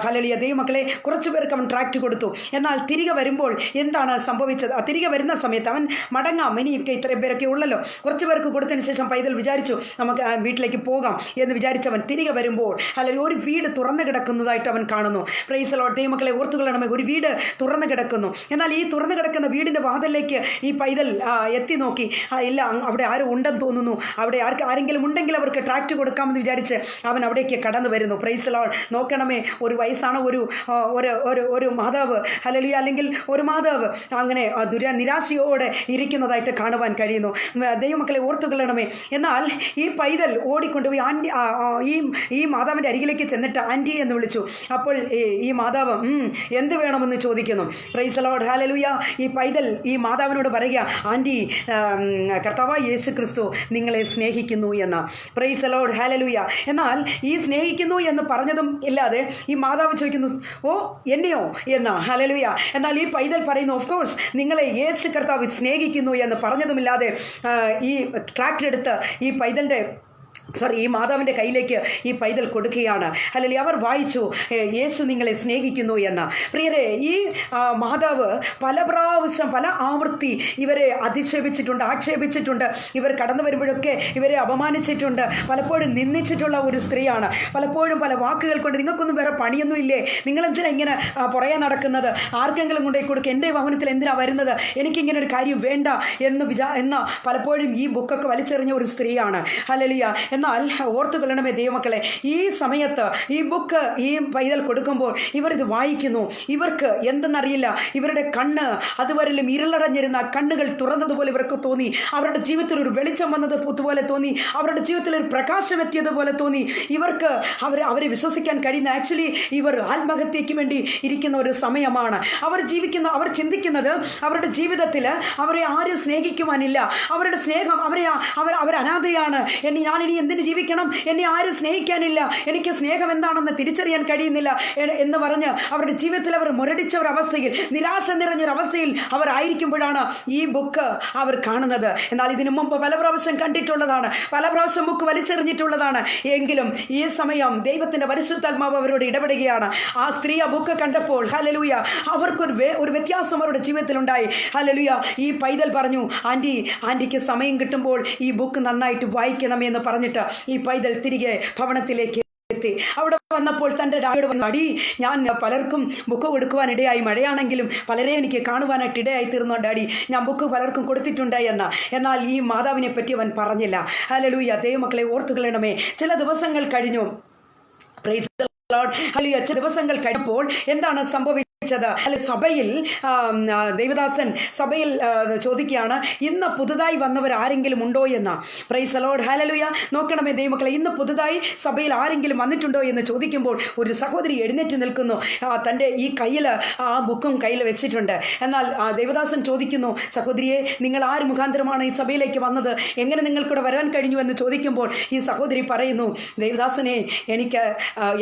ഹല്ലേലൂയ. ദൈവമക്കളെ, കുറച്ച് പേർക്ക് അവൻ ട്രാക്റ്റ് കൊടുത്തു. എന്നാൽ തിരികെ വരുമ്പോൾ എന്താണ് സംഭവിച്ചത്? തിരികെ വരുന്ന സമയത്ത് അവൻ മടങ്ങാം, ഇനിയൊക്കെ ഇത്രയും പേരൊക്കെ ഉള്ളല്ലോ. കുറച്ച് പേർക്ക് കൊടുത്തതിന് ശേഷം പൈതൽ വിചാരിച്ചു, നമുക്ക് വീട്ടിലേക്ക് പോകാം എന്ന് വിചാരിച്ചവൻ തിരികെ വരുമ്പോൾ ഹല്ലേലൂയ, ഒരു വീട് തുറന്നു കിടക്കുന്നതായിട്ട് അവൻ കാണുന്നു. Price the Lord. ദൈവമക്കളെ, ഓർത്തുകൊള്ളണമേ, ഒരു വീട് തുറന്നു കിടക്കുന്നു. എന്നാൽ ഈ തുറന്നു കിടക്കുന്ന വീടിൻ്റെ വാതിലേക്ക് ഈ പൈതൽ എത്തി നോക്കി. ഇല്ല, അവിടെ ആരും ഉണ്ടെന്ന് തോന്നുന്നു. അവിടെ ആരെങ്കിലും ഉണ്ടെങ്കിൽ അവർക്ക് ട്രാക്റ്റ് കൊടുക്കാമെന്ന് വിചാരിച്ച് അവൻ അവിടേക്ക് കടന്നു വരുന്നു. Price the Lord. നോക്കണമേ, ഒരു വയസ്സാണ് ഒരു മാതാവ്, ഹല്ലേലൂയ, അല്ലെങ്കിൽ ഒരു മാതാവ് അങ്ങനെ നിരാശയോടെ ഇരിക്കുന്നതായിട്ട് കാണുവാൻ കഴിയുന്നു. ദൈവമക്കളെ ഓർത്തുകൊള്ളണമേ. എന്നാൽ ഈ പൈതൽ ഓടിക്കൊണ്ടുപോയി ആൻറ്റി ഈ മാതാവിൻ്റെ അരികിലേക്ക് ചെന്നിട്ട് ആൻറ്റി എന്ന് വിളിച്ചു. അപ്പോൾ ഈ മാതാവ് എന്ത് വേണമെന്ന് ചോദിക്കുന്നു. Price the Lord, hallelujah. ഈ പൈതൽ ഈ മാതാവിനോട് പറയുക, ആൻറ്റി, കർത്താവായ യേശു ക്രിസ്തു നിങ്ങളെ സ്നേഹിക്കുന്നു എന്ന്. Praise the Lord, hallelujah. എന്നാൽ ഈ സ്നേഹിക്കുന്നു എന്ന് പറഞ്ഞതും ഇല്ലാതെ ഈ മാതാവ് ചോദിക്കുന്നു, ഓ എന്നെയോ എന്ന്. ഹല്ലേലൂയ. എന്നാൽ ഈ പൈതൽ പറയുന്നു, ഓഫ് കോഴ്സ് നിങ്ങളെ യേശു കർത്താവ് സ്നേഹിക്കുന്നു എന്ന് പറഞ്ഞതുമില്ലാതെ ഈ ട്രാക്റ്റ് എടുത്ത് ഈ മാതാവിൻ്റെ കയ്യിലേക്ക് ഈ പൈതൽ കൊടുക്കുകയാണ്. അല്ലെങ്കിൽ അവർ വായിച്ചു, യേശു നിങ്ങളെ സ്നേഹിക്കുന്നു എന്ന്. പ്രിയരെ, ഈ മാതാവ് പല പ്രാവശ്യം പല ആവൃത്തി ഇവരെ അധിക്ഷേപിച്ചിട്ടുണ്ട്, ആക്ഷേപിച്ചിട്ടുണ്ട്. ഇവർ കടന്നു വരുമ്പോഴൊക്കെ ഇവരെ അപമാനിച്ചിട്ടുണ്ട്, പലപ്പോഴും നിന്ദിച്ചിട്ടുള്ള ഒരു സ്ത്രീയാണ്. പലപ്പോഴും പല വാക്കുകൾ കൊണ്ട്, നിങ്ങൾക്കൊന്നും വേറെ പണിയൊന്നും ഇല്ലേ, നിങ്ങളെന്തിനാ ഇങ്ങനെ പുറകെ നടക്കുന്നത്, ആർക്കെങ്കിലും കൊണ്ടുപോയി കൊടുക്കുക, എൻ്റെ ഭവനത്തിൽ എന്തിനാണ് വരുന്നത്, എനിക്കിങ്ങനെ ഒരു കാര്യം വേണ്ട എന്ന് പലപ്പോഴും ഈ ബുക്കൊക്കെ വലിച്ചെറിഞ്ഞ ഒരു സ്ത്രീയാണ്. ഹല്ലേലൂയ. എന്നാൽ ഓർത്തുകൊള്ളണമേ ദൈവമക്കളെ, ഈ സമയത്ത് ഈ ബുക്ക് ഈ പൈതൽ കൊടുക്കുമ്പോൾ ഇവരിത് വായിക്കുന്നു. ഇവർക്ക് എന്തെന്നറിയില്ല, ഇവരുടെ കണ്ണ് അതുവരെയും ഇരുളടഞ്ഞിരുന്ന കണ്ണുകൾ തുറന്നതുപോലെ ഇവർക്ക് തോന്നി. അവരുടെ ജീവിതത്തിൽ ഒരു വെളിച്ചം വന്നതുപോലെ തോന്നി. അവരുടെ ജീവിതത്തിൽ ഒരു പ്രകാശം എത്തിയതുപോലെ തോന്നി. ഇവർക്ക് അവരെ വിശ്വസിക്കാൻ കഴിയുന്ന, ആക്ച്വലി ഇവർ ആത്മഹത്യയ്ക്ക് വേണ്ടി ഇരിക്കുന്ന ഒരു സമയമാണ്. അവർ ചിന്തിക്കുന്നത് അവരുടെ ജീവിതത്തിൽ അവരെ ആരും സ്നേഹിക്കുവാനില്ല, അവരുടെ സ്നേഹം അവർ അനാഥയാണ്, ഞാനിനി എന്തിന് ജീവിക്കണം, എന്നെ ആരും സ്നേഹിക്കാനില്ല, എനിക്ക് സ്നേഹം എന്താണെന്ന് തിരിച്ചറിയാൻ കഴിയുന്നില്ല എന്ന് പറഞ്ഞ് അവരുടെ ജീവിതത്തിൽ അവർ മുരടിച്ച ഒരു അവസ്ഥയിൽ, നിരാശ നിറഞ്ഞൊരവസ്ഥയിൽ അവർ ആയിരിക്കുമ്പോഴാണ് ഈ ബുക്ക് അവർ കാണുന്നത്. എന്നാൽ ഇതിനു മുമ്പ് പല പ്രാവശ്യം കണ്ടിട്ടുള്ളതാണ്, പല പ്രാവശ്യം ബുക്ക് വലിച്ചെറിഞ്ഞിട്ടുള്ളതാണ്. എങ്കിലും ഈ സമയം ദൈവത്തിൻ്റെ പരിശുദ്ധാത്മാവ് അവരോട് ഇടപെടുകയാണ്. ആ സ്ത്രീ ആ ബുക്ക് കണ്ടപ്പോൾ, ഹല്ലേലൂയ, അവർക്കൊരു വ്യത്യാസം അവരുടെ ജീവിതത്തിലുണ്ടായി. ഹല്ലേലൂയ. ഈ പൈതൽ പറഞ്ഞു, ആൻറ്റിക്ക് സമയം കിട്ടുമ്പോൾ ഈ ബുക്ക് നന്നായിട്ട് വായിക്കണമെന്ന് പറഞ്ഞിട്ട് ഈ പൈതൽ തിരികെ ഭവനത്തിലേക്ക് എത്തി. അവിടെ വന്നപ്പോൾ തൻ്റെ ഡാഡിയോട് പറഞ്ഞു, അടി, ഞാൻ പലർക്കും ബുക്ക് കൊടുക്കുവാനിടയായി, മഴയാണെങ്കിലും പലരെ എനിക്ക് കാണുവാനായിട്ട് ഇടയായി തീർന്നു ഡാഡി, ഞാൻ ബുക്ക് പലർക്കും കൊടുത്തിട്ടുണ്ട് എന്ന്. എന്നാൽ ഈ മാതാവിനെ പറ്റി അവൻ പറഞ്ഞില്ല. ഹല്ലേലൂയ. ദൈവമക്കളെ ഓർത്തുകൊള്ളണമേ. ചില ദിവസങ്ങൾ കഴിഞ്ഞു. Price the Lord. ഹല്ലേലൂയ. ചില ദിവസങ്ങൾ കഴിഞ്ഞപ്പോൾ എന്താണ് സംഭവിച്ചത്? സഭയിൽ ദേവദാസൻ സഭയിൽ ചോദിക്കുകയാണ്, ഇന്ന് പുതുതായി വന്നവർ ആരെങ്കിലും ഉണ്ടോ എന്ന്. Praise the Lord, hallelujah. നോക്കണമേ ദൈവമക്കളെ, ഇന്ന് പുതുതായി സഭയിൽ ആരെങ്കിലും വന്നിട്ടുണ്ടോ എന്ന് ചോദിക്കുമ്പോൾ ഒരു സഹോദരി എഴുന്നേറ്റ് നിൽക്കുന്നു. തൻ്റെ ഈ കയ്യിൽ ആ ബുക്കും കയ്യിൽ വെച്ചിട്ടുണ്ട്. എന്നാൽ ദേവദാസൻ ചോദിക്കുന്നു, സഹോദരിയെ, നിങ്ങൾ ആര് മുഖാന്തരമാണ് ഈ സഭയിലേക്ക് വന്നത്, എങ്ങനെ നിങ്ങൾക്കിവിടെ വരാൻ കഴിഞ്ഞു എന്ന് ചോദിക്കുമ്പോൾ ഈ സഹോദരി പറയുന്നു, ദേവദാസനെ, എനിക്ക്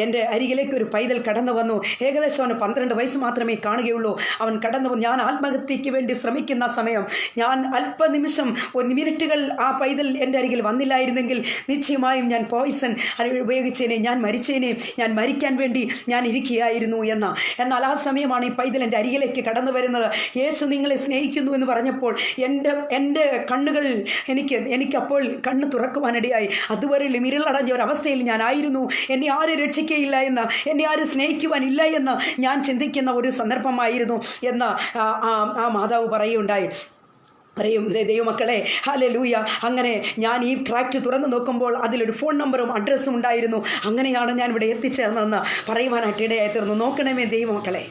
എൻ്റെ അരികിലേക്ക് ഒരു പൈതൽ കടന്നു വന്നു. ഏകദേശം അവന് 12 വയസ്സ് മാത്രമേ കാണുകയുള്ളൂ. അവൻ കടന്നു, ഞാൻ ആത്മഹത്യയ്ക്ക് വേണ്ടി ശ്രമിക്കുന്ന സമയം, ഞാൻ അല്പനിമിഷം, ഒരു മിനിറ്റുകൾ ആ പൈതൽ എൻ്റെ അരികിൽ വന്നില്ലായിരുന്നെങ്കിൽ നിശ്ചയമായും ഞാൻ പോയിസൺ ഉപയോഗിച്ചേനെ, ഞാൻ മരിച്ചേനെ, ഞാൻ മരിക്കാൻ വേണ്ടി ഞാൻ ഇരിക്കുകയായിരുന്നു എന്ന്. എന്നാൽ ആ സമയമാണ് ഈ പൈതൽ എൻ്റെ അരികിലേക്ക് കടന്നു വരുന്നത്. യേശു നിങ്ങളെ സ്നേഹിക്കുന്നു എന്ന് പറഞ്ഞപ്പോൾ എൻ്റെ കണ്ണുകൾ എനിക്കപ്പോൾ കണ്ണ് തുറക്കുവാനിടയായി. അതുവരെ ഇരുളടഞ്ഞ ഒരവസ്ഥയിൽ ഞാനായിരുന്നു. എന്നെ ആരും രക്ഷിക്കുകയില്ല എന്ന്, എന്നെ ആരും സ്നേഹിക്കുവാനില്ല എന്ന് ഞാൻ ചിന്തിക്കുന്ന ഒരു സന്ദർഭമായിരുന്നു എന്ന് ആ മാതാവ് പറയുകയുണ്ടായി. ദൈവമക്കളെ, ഹല്ലേലൂയ. അങ്ങനെ ഞാൻ ഈ ട്രാക്റ്റ് തുറന്നു നോക്കുമ്പോൾ അതിലൊരു ഫോൺ നമ്പറും അഡ്രസ്സും ഉണ്ടായിരുന്നു. അങ്ങനെയാണ് ഞാൻ ഇവിടെ എത്തിച്ചേർന്നതെന്ന് പറയുവാനായിട്ട് ഇടയായി തീർന്നു. നോക്കണമേ ദൈവമക്കളെ,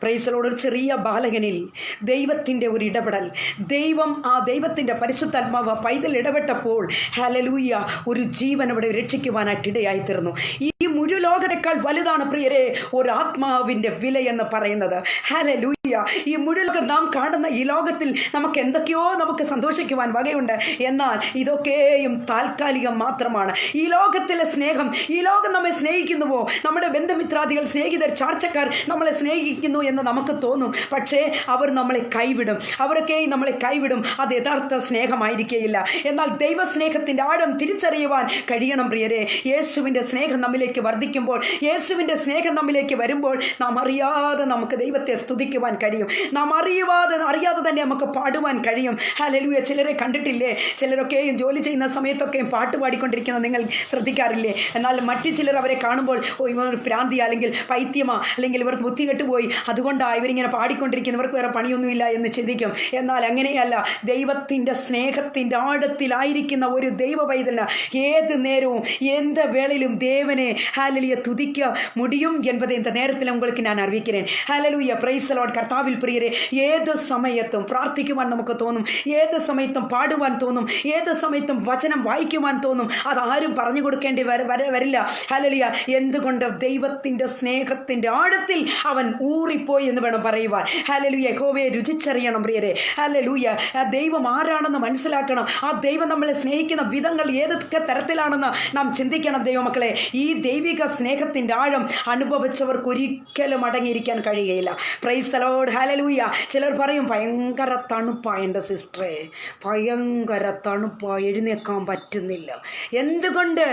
പ്രൈസ് ദി ലോർഡ്. ഒരു ചെറിയ ബാലകനിൽ ദൈവത്തിൻ്റെ ഒരു ഇടപെടൽ, ദൈവത്തിൻ്റെ പരിശുദ്ധാത്മാവ് പൈതൽ ഇടപെട്ടപ്പോൾ, ഹല്ലേലൂയ, ഒരു ജീവൻ അവിടെ രക്ഷിക്കുവാനായിട്ട് ഇടയായി തീർന്നു. ഈ മുഴു ലോകത്തേക്കാൾ വലുതാണ് പ്രിയരെ ഒരു ആത്മാവിൻ്റെ വില എന്ന് പറയുന്നത്. ഹല്ലേലൂയ. ഈ മുഴുവൻ നാം കാണുന്ന ഈ ലോകത്തിൽ നമുക്ക് എന്തൊക്കെയോ നമുക്ക് സന്തോഷിക്കുവാൻ വകയുണ്ട്. എന്നാൽ ഇതൊക്കെയും താൽക്കാലികം മാത്രമാണ്. ഈ ലോകത്തിലെ സ്നേഹം, ഈ ലോകം നമ്മെ സ്നേഹിക്കുന്നുവോ, നമ്മുടെ ബന്ധുമിത്രാദികൾ, സ്നേഹിതർ, ചാർച്ചക്കാർ നമ്മളെ സ്നേഹിക്കുന്നു എന്ന് നമുക്ക് തോന്നും. പക്ഷേ അവർ നമ്മളെ കൈവിടും, അവരൊക്കെയും നമ്മളെ കൈവിടും. അത് യഥാർത്ഥ സ്നേഹമായിരിക്കുകയില്ല. എന്നാൽ ദൈവസ്നേഹത്തിൻ്റെ ആഴം തിരിച്ചറിയുവാൻ കഴിയണം പ്രിയരെ. യേശുവിൻ്റെ സ്നേഹം നമ്മിലേക്ക് വർദ്ധിക്കുമ്പോൾ, യേശുവിൻ്റെ സ്നേഹം നമ്മിലേക്ക് വരുമ്പോൾ, നാം അറിയാതെ നമുക്ക് ദൈവത്തെ സ്തുതിക്കുവാൻ പാടുവാൻ കഴിയും. നാം അറിയാതെ തന്നെ നമുക്ക് പാടുവാൻ കഴിയും. ഹല്ലേലൂയ. ചിലരെ കണ്ടിട്ടില്ലേ? ചിലരൊക്കെയും ജോലി ചെയ്യുന്ന സമയത്തൊക്കെയും പാട്ട് പാടിക്കൊണ്ടിരിക്കുന്നത് നിങ്ങൾ ശ്രദ്ധിക്കാറില്ലേ? എന്നാൽ മറ്റു ചിലർ അവരെ കാണുമ്പോൾ ഇവർ പ്രാന്തി, അല്ലെങ്കിൽ പൈത്യമാ, അല്ലെങ്കിൽ ഇവർക്ക് ബുദ്ധി കെട്ടുപോയി, അതുകൊണ്ടാണ് ഇവരിങ്ങനെ പാടിക്കൊണ്ടിരിക്കുന്നത്, ഇവർക്ക് വേറെ പണിയൊന്നുമില്ല എന്ന് ചിന്തിക്കും. എന്നാൽ അങ്ങനെയല്ല. ദൈവത്തിൻ്റെ സ്നേഹത്തിൻ്റെ ആഴത്തിലായിരിക്കുന്ന ഒരു ദൈവ പൈതലിന് ഏത് നേരവും எந்த வேளையிலும் தேவனே ஹalleluya துதிக்க முடியும் என்பதை இந்த நேரத்தில் உங்களுக்கு நான் அறிவிக்கிறேன். ஹalleluya. praise the Lord. കർത്താവിൽ പ്രിയരെ, ഏത് സമയത്തും പ്രാർത്ഥിക്കുവാൻ നമുക്ക് തോന്നും, ഏത് സമയത്തും പാടുവാൻ തോന്നും, ഏത് സമയത്തും വചനം വായിക്കുവാൻ തോന്നും. അതാരും പറഞ്ഞു കൊടുക്കേണ്ടി വരില്ല. ഹല്ലേലൂയ. എന്തുകൊണ്ട്? ദൈവത്തിൻ്റെ സ്നേഹത്തിൻ്റെ ആഴത്തിൽ അവൻ ഊറിപ്പോയി എന്ന് വേണം പറയുവാൻ. ഹല്ലേലൂയ. യഹോവയെ രുചിച്ചറിയണം പ്രിയരെ. ഹല്ലേലൂയ. ദൈവം ആരാണെന്ന് മനസ്സിലാക്കണം. ആ ദൈവം നമ്മളെ സ്നേഹിക്കുന്ന വിധങ്ങൾ ഏതൊക്കെ തരത്തിലാണെന്ന് നാം ചിന്തിക്കണം. ദൈവമക്കളെ, ഈ ദൈവിക സ്നേഹത്തിൻ്റെ ആഴം അനുഭവിച്ചവർക്ക് ഒരിക്കലും അടങ്ങിയിരിക്കാൻ കഴിയുകയില്ല. Price the Lord. ഹല്ലേലൂയ. ചിലർ പറയും, ഭയങ്കര തണുപ്പാ എൻ്റെ സിസ്റ്ററെ, ഭയങ്കര തണുപ്പാ, എഴുന്നേക്കാൻ പറ്റുന്നില്ല. എന്തുകൊണ്ട്?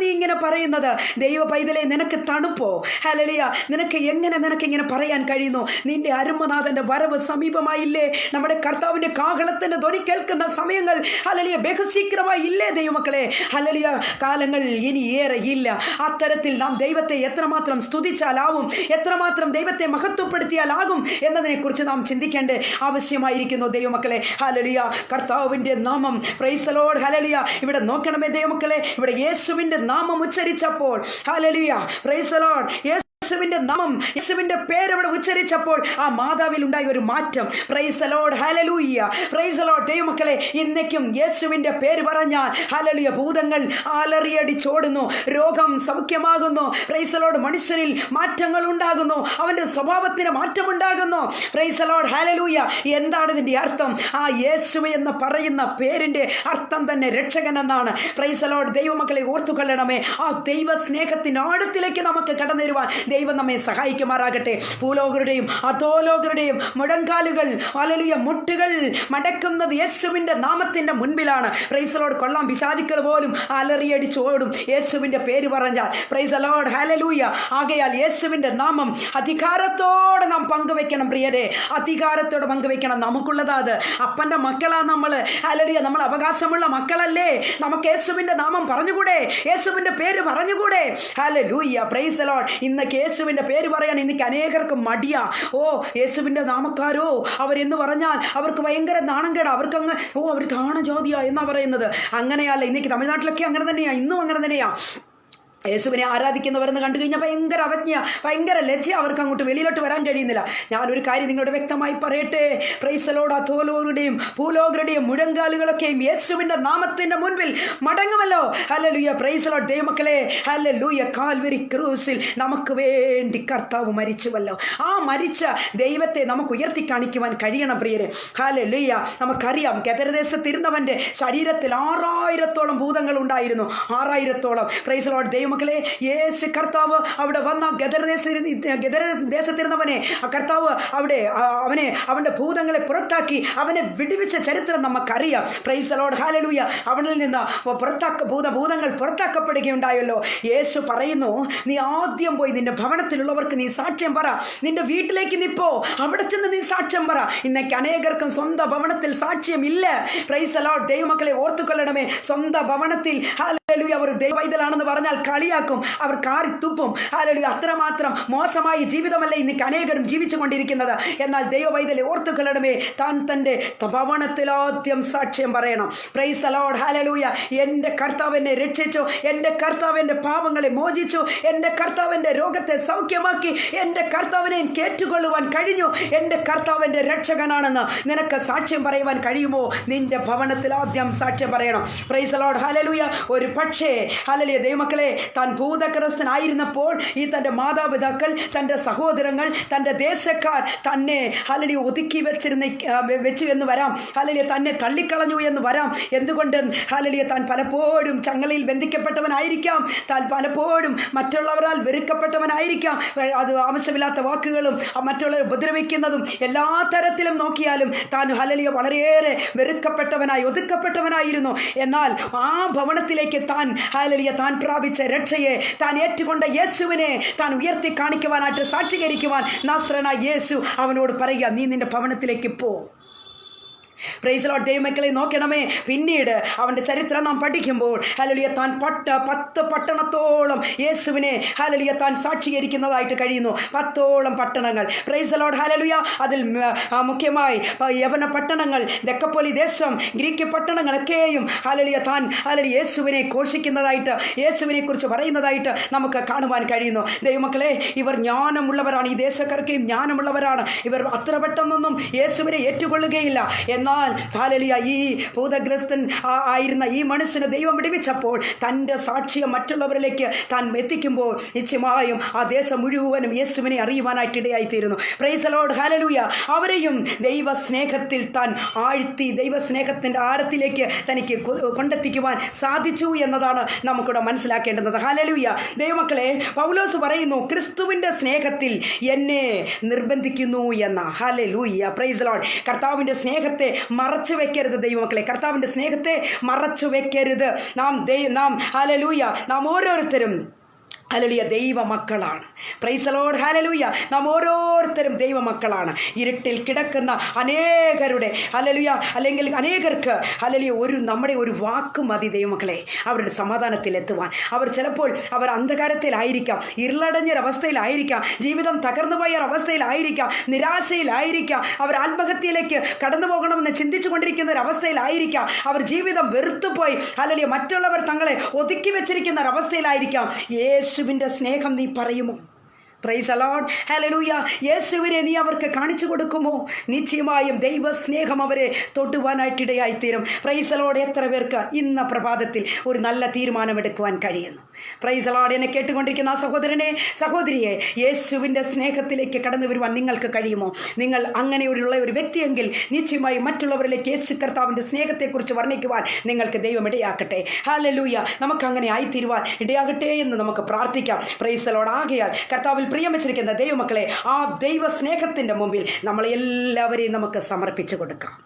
നീ ഇങ്ങനെ പറയുന്നത്? ദൈവ പൈതലെ, നിനക്ക് തണുപ്പോ? ഹല്ലേലൂയ. നിനക്കിങ്ങനെ പറയാൻ കഴിയുന്നു? നിന്റെ അരുമനാഥൻ്റെ വരവ് സമീപമായില്ലേ? നമ്മുടെ കർത്താവിൻ്റെ കാഹളത്തിൻ്റെ ധ്വനി കേൾക്കുന്ന സമയങ്ങൾ ഹല്ലേലൂയ ബഹുശീഘ്രമായി ഇല്ലേ ദൈവമക്കളെ? ഹല്ലേലൂയ. കാലങ്ങൾ ഇനി ഏറെ ഇല്ല. അത്തരത്തിൽ നാം ദൈവത്തെ എത്രമാത്രം സ്തുതിച്ചാലാവും, എത്രമാത്രം ദൈവത്തെ മഹത്വപ്പെടുത്തിയാലാകും എന്നതിനെക്കുറിച്ച് നാം ചിന്തിക്കേണ്ട ആവശ്യമായിരിക്കുന്നു ദൈവമക്കളെ. ഹല്ലേലൂയ. കർത്താവിൻ്റെ നാമം, പ്രൈസ് ദി ലോർഡ്. ഹല്ലേലൂയ. ഇവിടെ നോക്കണമേ ദൈവമക്കളെ, ഇവിടെ യേശുവിൻ്റെ നാമം ഉച്ചരിച്ചപ്പോൾ, ഹല്ലേലൂയ, പ്രൈസ് ദി ലോർഡ്, യേശുവിൻ്റെ നാമം, യേശുവിൻ്റെ പേര് അവിടെ ഉച്ചരിച്ചപ്പോൾ ആ മാതാവിൽ ഉണ്ടായ ഒരു മാറ്റം. Price the Lord. Hallelujah. Praise the Lord. ദൈവമക്കളെ, ഇന്നേക്കും യേശുവിൻ്റെ പേര് പറഞ്ഞാൽ ഹല്ലേലൂയ ഭൂതങ്ങൾ അലറിയടിച്ചോടുന്നു, രോഗം സൗഖ്യമാകുന്നു. Price the Lord. മനുഷ്യരിൽ മാറ്റങ്ങൾ ഉണ്ടാകുന്നു, അവൻ്റെ സ്വഭാവത്തിന് മാറ്റമുണ്ടാകുന്നു. Praise the Lord. ഹല്ലേലൂയ. എന്താണ് ഇതിൻ്റെ അർത്ഥം? ആ യേശു എന്ന് പറയുന്ന പേരിൻ്റെ അർത്ഥം തന്നെ രക്ഷകൻ എന്നാണ്. Price the Lord. ദൈവമക്കളെ, ഓർത്തുകൊള്ളണമേ, ആ ദൈവ സ്നേഹത്തിൻ്റെ ആഴത്തിലേക്ക് നമുക്ക് കടന്നു വരുവാൻ ദൈവം നമ്മെ സഹായിക്കുമാറാകട്ടെ. ഭൂലോകരുടെയും അധോലോകരുടെയും മുഴങ്കാലുകൾ, ഹല്ലേലൂയ, മുട്ടുകൾ മടക്കുന്നത് യേശുവിൻ്റെ നാമത്തിൻ്റെ മുൻപിലാണ്. Praise the Lord. കൊള്ളാം, പിശാചുക്കൾ പോലും അലറിയടിച്ച് ഓടും യേശുവിൻ്റെ പേര് പറഞ്ഞാൽ. Praise the Lord. ഹല്ലേലൂയ. ആകയാൽ യേശുവിൻ്റെ നാമം അധികാരത്തോടെ നാം പങ്കുവെക്കണം പ്രിയരെ. അധികാരത്തോടെ പങ്കുവെക്കണം. നമുക്കുള്ളതാ അത്. അപ്പൻ്റെ മക്കളാ നമ്മൾ. ഹല്ലേലൂയ. നമ്മൾ അവകാശമുള്ള മക്കളല്ലേ? നമുക്ക് യേശുവിൻ്റെ നാമം പറഞ്ഞുകൂടെ? യേശുവിൻ്റെ പേര് പറഞ്ഞുകൂടെ? ഹല്ലേലൂയ. Praise the Lord. ഇന്നൊക്കെ യേശുവിൻ്റെ പേര് പറയാൻ ഇന്നേക്ക് അനേകർക്ക് മടിയാ. യേശുവിൻ്റെ നാമക്കാരോ അവരെന്ന് പറഞ്ഞാൽ അവർക്ക് ഭയങ്കര നാണംകേടാ. അവർക്കങ്ങ് അവർ താണജാതിയാ എന്നാ പറയുന്നത്. അങ്ങനെയല്ല. ഇന്നേക്ക് തമിഴ്നാട്ടിലൊക്കെ അങ്ങനെ തന്നെയാ, ഇന്നും അങ്ങനെ തന്നെയാ. യേശുവിനെ ആരാധിക്കുന്നവരെന്ന് കണ്ടു കഴിഞ്ഞാൽ ഭയങ്കര അവജ്ഞ, ഭയങ്കര ലജ്ജ. അവർക്ക് അങ്ങോട്ട് വെളിയിലോട്ട് വരാൻ കഴിയുന്നില്ല. ഞാനൊരു കാര്യം നിങ്ങളോട് വ്യക്തമായി പറയട്ടെ. Praise the Lord. അധോലോകരുടെയും ഭൂലോകരുടെയും മുഴങ്കാലുകളൊക്കെയും യേശുവിൻ്റെ നാമത്തിൻ്റെ മുൻപിൽ മടങ്ങുമല്ലോ. ഹല്ലേലൂയ. Praise the Lord. ദൈവമക്കളെ, ഹല്ലേലൂയ. കാൽവരി ക്രൂസിൽ നമുക്ക് വേണ്ടി കർത്താവ് മരിച്ചുവല്ലോ. ആ മരിച്ച ദൈവത്തെ നമുക്ക് ഉയർത്തി കാണിക്കുവാൻ കഴിയണം പ്രിയരെ. ഹല്ലേലൂയ. നമുക്കറിയാം, ഗദരദേശത്തിരുന്നവൻ്റെ ശരീരത്തിൽ 6000-ഓളം ഭൂതങ്ങൾ ഉണ്ടായിരുന്നു. 6000-ഓളം. Praise the Lord. മക്കളെ, യേശു കർത്താവ് അവിടെ വന്ന ഗദരദേശത്തിരുന്നവനെ കർത്താവ് അവിടെ അവൻ്റെ ഭൂതങ്ങളെ പുറത്താക്കി അവനെ വിടുവിച്ച ചരിത്രം നമുക്കറിയാം. Price the Lord. ഹല്ലേലൂയ. അവനിൽ നിന്ന് ഭൂതങ്ങൾ പുറത്താക്കപ്പെടുകയുണ്ടായല്ലോ. യേശു പറയുന്നു, നീ ആദ്യം പോയി നിന്റെ ഭവനത്തിലുള്ളവർക്ക് നീ സാക്ഷ്യം പറ. നിന്റെ വീട്ടിലേക്ക് നീ പോ, അവിടെ ചെന്ന് നീ സാക്ഷ്യം പറ. ഇന്നേക്ക് അനേകർക്കും സ്വന്തം ഭവനത്തിൽ സാക്ഷ്യമില്ല. Price the Lord. ദൈവമക്കളെ, ഓർത്തുകൊള്ളണമേ, സ്വന്തം ഭവനത്തിൽ ഹല്ലേലൂയ അവർ ദൈവപൈതലാണെന്ന് പറഞ്ഞാൽ കളിയാക്കും, അവർ കാറിത്തുപ്പും. ഹല്ലേലൂയ. അത്രമാത്രം മോശമായി ജീവിതമല്ല ഇന്നേക്ക് അനേകരും ജീവിച്ചു കൊണ്ടിരിക്കുന്നത്. എന്നാൽ ദൈവപൈതലെ, ഓർത്തുകൊള്ളണമേ, താൻ തൻ്റെ ഭവനത്തിൽ ആദ്യം സാക്ഷ്യം പറയണം. Price the Lord. ഹല്ലേലൂയ. എൻ്റെ കർത്താവ് എന്നെ രക്ഷിച്ചു, എൻ്റെ കർത്താവ് എൻ്റെ പാപങ്ങളെ മോചിച്ചു, എൻ്റെ കർത്താവ് എൻ്റെ രോഗത്തെ സൗഖ്യമാക്കി, എൻ്റെ കർത്താവിനെ കേറ്റുകൊള്ളുവാൻ കഴിഞ്ഞു, എൻ്റെ കർത്താവ് എൻ്റെ രക്ഷകനാണെന്ന് നിനക്ക് സാക്ഷ്യം പറയുവാൻ കഴിയുമോ? നിന്റെ ഭവനത്തിൽ ആദ്യം സാക്ഷ്യം പറയണം. Price the Lord. ഹല്ലേലൂയ. ഒരു പക്ഷേ ഹല്ലേലൂയ ദൈവമക്കളെ, താൻ ഭൂതഗ്രസ്തനായിരുന്നപ്പോൾ ഈ തൻ്റെ മാതാപിതാക്കൾ, തൻ്റെ സഹോദരങ്ങൾ, തൻ്റെ ദേശക്കാർ തന്നെ ഹല്ലേലൂയ ഒതുക്കി വെച്ചു എന്ന് വരാം. ഹല്ലേലൂയ തന്നെ തള്ളിക്കളഞ്ഞു എന്ന് വരാം. എന്തുകൊണ്ട്? ഹല്ലേലൂയ താൻ പലപ്പോഴും ചങ്ങലയിൽ ബന്ധിക്കപ്പെട്ടവനായിരിക്കാം, താൻ പലപ്പോഴും മറ്റുള്ളവരാൽ വെറുക്കപ്പെട്ടവനായിരിക്കാം. അത് ആവശ്യമില്ലാത്ത വാക്കുകളും മറ്റുള്ളവരെ ഉപദ്രവിക്കുന്നതും എല്ലാ തരത്തിലും നോക്കിയാലും താൻ ഹല്ലേലൂയ വളരെയേറെ വെറുക്കപ്പെട്ടവനായി ഒതുക്കപ്പെട്ടവനായിരുന്നു. എന്നാൽ ആ ഭവനത്തിലേക്ക് താൻ ഹല്ലേലൂയ താൻ പ്രാപിച്ച രക്ഷയെ താൻ ഏറ്റുകൊണ്ട യേശുവിനെ താൻ ഉയർത്തി കാണിക്കുവാനായിട്ട് സാക്ഷീകരിക്കുവാൻ നസ്രനായ യേശു അവനോട് പറയുക, നീ നിന്റെ ഭവനത്തിലേക്ക് പോ. Praise lord. ദൈവമക്കളെ നോക്കണമേ, പിന്നീട് അവൻ്റെ ചരിത്രം നാം പഠിക്കുമ്പോൾ ഹല്ലേലൂയ താൻ 10 പട്ടണത്തോളം യേശുവിനെ ഹല്ലേലൂയ താൻ സാക്ഷീകരിക്കുന്നതായിട്ട് കഴിയുന്നു. 10ഓളം പട്ടണങ്ങൾ. Praise lord. ഹല്ലേലൂയ. അതിൽ മുഖ്യമായി യവന പട്ടണങ്ങൾ, ദെക്കപ്പൊലി ദേശം, ഗ്രീക്ക് പട്ടണങ്ങളൊക്കെയും ഹല്ലേലൂയ താൻ ഹല്ലേലൂയ യേശുവിനെ ഘോഷിക്കുന്നതായിട്ട്, യേശുവിനെ കുറിച്ച് പറയുന്നതായിട്ട് നമുക്ക് കാണുവാൻ കഴിയുന്നു. ദൈവമക്കളെ, ഇവർ ജ്ഞാനമുള്ളവരാണ്. ഈ ദേശക്കാർക്കും ജ്ഞാനമുള്ളവരാണ്. ഇവർ അത്ര പെട്ടെന്നൊന്നും യേശുവിനെ ഏറ്റുകൊള്ളുകയില്ല. എന്നാൽ ഹല്ലേലൂയ ഈ ഭൂതഗ്രസ്തൻ ആയിരുന്ന ഈ മനുഷ്യനെ ദൈവം വിടുവിച്ചപ്പോൾ തൻ്റെ സാക്ഷ്യം മറ്റുള്ളവരിലേക്ക് താൻ എത്തിക്കുമ്പോൾ നിശ്ചയമായും ആ ദേശം മുഴുവനും യേശുവിനെ അറിയുവാനായിട്ടിടയായിത്തീരുന്നു. Praise the Lord. ഹല്ലേലൂയ. അവരെയും ദൈവസ്നേഹത്തിൽ താൻ ആഴ്ത്തി, ദൈവസ്നേഹത്തിൻ്റെ ആഴത്തിലേക്ക് തനിക്ക് കൊണ്ടെത്തിക്കുവാൻ സാധിച്ചു എന്നതാണ് നമുക്കിവിടെ മനസ്സിലാക്കേണ്ടുന്നത്. ഹല്ലേലൂയ. ദൈവമക്കളെ, പൗലോസ് പറയുന്നു, ക്രിസ്തുവിൻ്റെ സ്നേഹത്തിൽ എന്നെ നിർബന്ധിക്കുന്നു എന്ന. ഹല്ലേലൂയ. Praise the Lord. കർത്താവിൻ്റെ സ്നേഹത്തെ മറച്ചു വെക്കരുത് ദൈവമക്കളെ. കർത്താവിൻ്റെ സ്നേഹത്തെ മറച്ചു വെക്കരുത്. നാം ഹല്ലേലൂയ നാം ഓരോരുത്തരും ഹല്ലേലൂയ ദൈവമക്കളാണ്. Praise the Lord. ഹല്ലേലൂയ. നാം ഓരോരുത്തരും ദൈവമക്കളാണ്. ഇരുട്ടിൽ കിടക്കുന്ന അനേകരുടെ ഹല്ലേലൂയ അല്ലെങ്കിൽ അനേകർക്ക് ഹല്ലേലൂയ നമ്മുടെ ഒരു വാക്ക് മതി ദൈവമക്കളെ അവരുടെ സമാധാനത്തിലെത്തുവാൻ. അവർ ചിലപ്പോൾ അന്ധകാരത്തിലായിരിക്കാം, ഇരുളടഞ്ഞൊരവസ്ഥയിലായിരിക്കാം, ജീവിതം തകർന്നുപോയ അവസ്ഥയിലായിരിക്കാം, നിരാശയിലായിരിക്കാം, അവർ ആത്മഹത്യയിലേക്ക് കടന്നു പോകണമെന്ന് ചിന്തിച്ചു കൊണ്ടിരിക്കുന്ന ഒരവസ്ഥയിലായിരിക്കാം, അവർ ജീവിതം വെറുത്തുപോയി ഹല്ലേലൂയ മറ്റുള്ളവർ തങ്ങളെ ഒതുക്കി വെച്ചിരിക്കുന്ന ഒരവസ്ഥയിലായിരിക്കാം. യേശുവിൻ്റെ സ്നേഹം നീ പറയുമോ? Price the Lord. ഹല്ലേലൂയ. യേശുവിനെ നീ അവർക്ക് കാണിച്ചു കൊടുക്കുമോ? നിശ്ചയമായും ദൈവസ്നേഹം അവരെ തൊടുവാനായിട്ടിടയായിത്തീരും. Price the Lord. എത്ര പേർക്ക് ഇന്ന പ്രഭാതത്തിൽ ഒരു നല്ല തീരുമാനമെടുക്കുവാൻ കഴിയുന്നു? Price the Lord. എന്നെ കേട്ടുകൊണ്ടിരിക്കുന്ന ആ സഹോദരനെ, സഹോദരിയെ, യേശുവിൻ്റെ സ്നേഹത്തിലേക്ക് കടന്നു വരുവാൻ നിങ്ങൾക്ക് കഴിയുമോ? നിങ്ങൾ അങ്ങനെയുള്ള ഒരു വ്യക്തിയെങ്കിൽ നിശ്ചയമായും മറ്റുള്ളവരിലേക്ക് യേശു കർത്താവിൻ്റെ സ്നേഹത്തെക്കുറിച്ച് വർണ്ണിക്കുവാൻ നിങ്ങൾക്ക് ദൈവം ഇടയാക്കട്ടെ. ഹല്ലേലൂയ. നമുക്കങ്ങനെ ആയിത്തീരുവാൻ ഇടയാകട്ടെ എന്ന് നമുക്ക് പ്രാർത്ഥിക്കാം. Price the Lord. ആകയാൽ കർത്താവിൽ പ്രിയം വെച്ചിരിക്കുന്ന ദൈവമക്കളെ, ആ ദൈവസ്നേഹത്തിൻ്റെ മുമ്പിൽ നമ്മളെല്ലാവരെയും നമുക്ക് സമർപ്പിച്ചു കൊടുക്കാം.